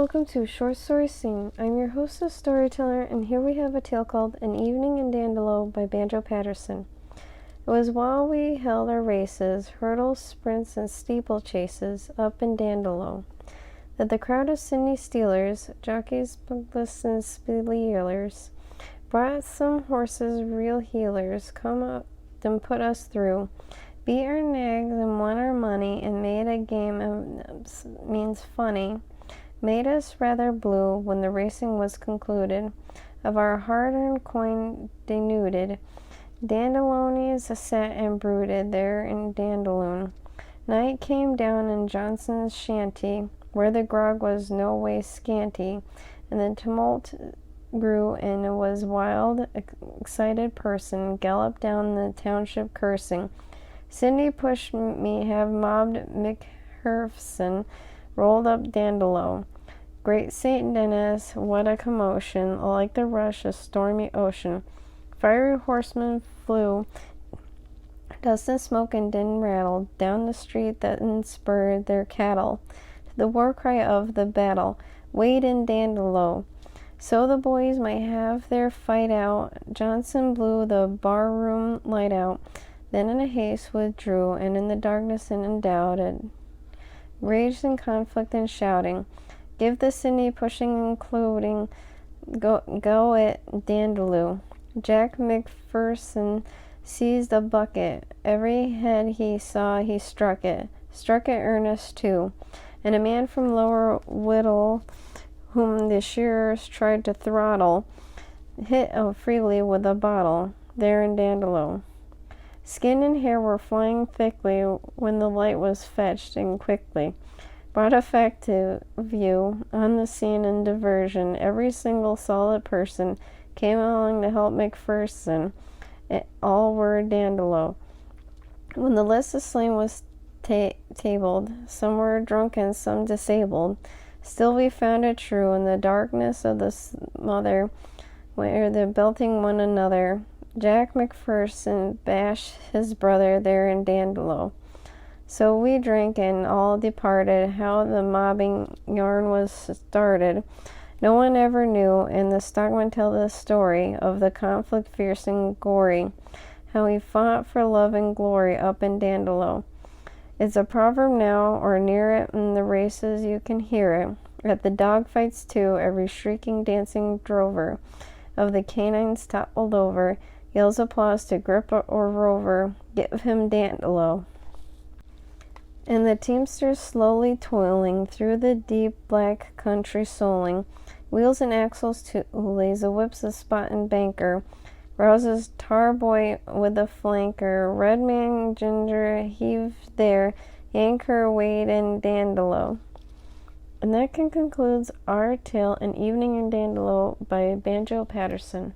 welcome to Short Story Scene. I'm your host and storyteller, and here we have a tale called An Evening in Dandaloo by Banjo Paterson. It was while we held our races, hurdles, sprints, and steeplechases up in Dandaloo, that the crowd of Sydney stealers, jockeys, bookless, and spieelers, brought some horses, real heelers, come up and put us through, beat our nags and won our money, and made a game of means funny, made us rather blue when the racing was concluded, of our hard-earned coin denuded. Dandaloonies sat and brooded there in Dandaloo. Night came down in Johnson's shanty, where the grog was no way scanty, and the tumult grew, and it was wild, excited person galloped down the township cursing. Cindy pushed me, have mobbed McHerfson, rolled up Dandaloo. Great St. Denis, what a commotion, like the rush of stormy ocean. Fiery horsemen flew, dust and smoke and din rattled down the street that spurred their cattle to the war cry of the battle, wait in Dandaloo. So the boys might have their fight out. Johnson blew the bar-room light out, then in a haste withdrew, and in the darkness and in doubt it raged in conflict and shouting. Give the Sydney pushing and including, go at Dandaloo. Jack McPherson seized a bucket. Every head he saw he struck it earnest too. And a man from Lower Whittle, whom the shearers tried to throttle, hit freely with a bottle, there in Dandaloo. Skin and hair were flying thickly when the light was fetched and quickly brought effect to view on the scene and diversion. Every single solid person came along to help McPherson. All were Dandaloo. When the list of slain was tabled, some were drunk and some disabled. Still we found it true in the darkness of the smother, where they're belting one another. Jack McPherson bashed his brother there in Dandaloo. So we drank and all departed. How the mobbing yarn was started, no one ever knew, and the stockmen tell the story of the conflict fierce and gory, how he fought for love and glory up in Dandaloo. It's a proverb now, or near it, in the races you can hear it. At the dog fights too, every shrieking, dancing drover of the canines toppled over, yells applause to grip or rover, give him Dandaloo. And the teamsters slowly toiling through the deep black country soling, wheels and axles to lays a whips a spot and banker, rouses tar boy with a flanker, red man ginger heave there, yanker wade in Dandaloo. And that concludes our tale, An Evening in Dandaloo by Banjo Paterson.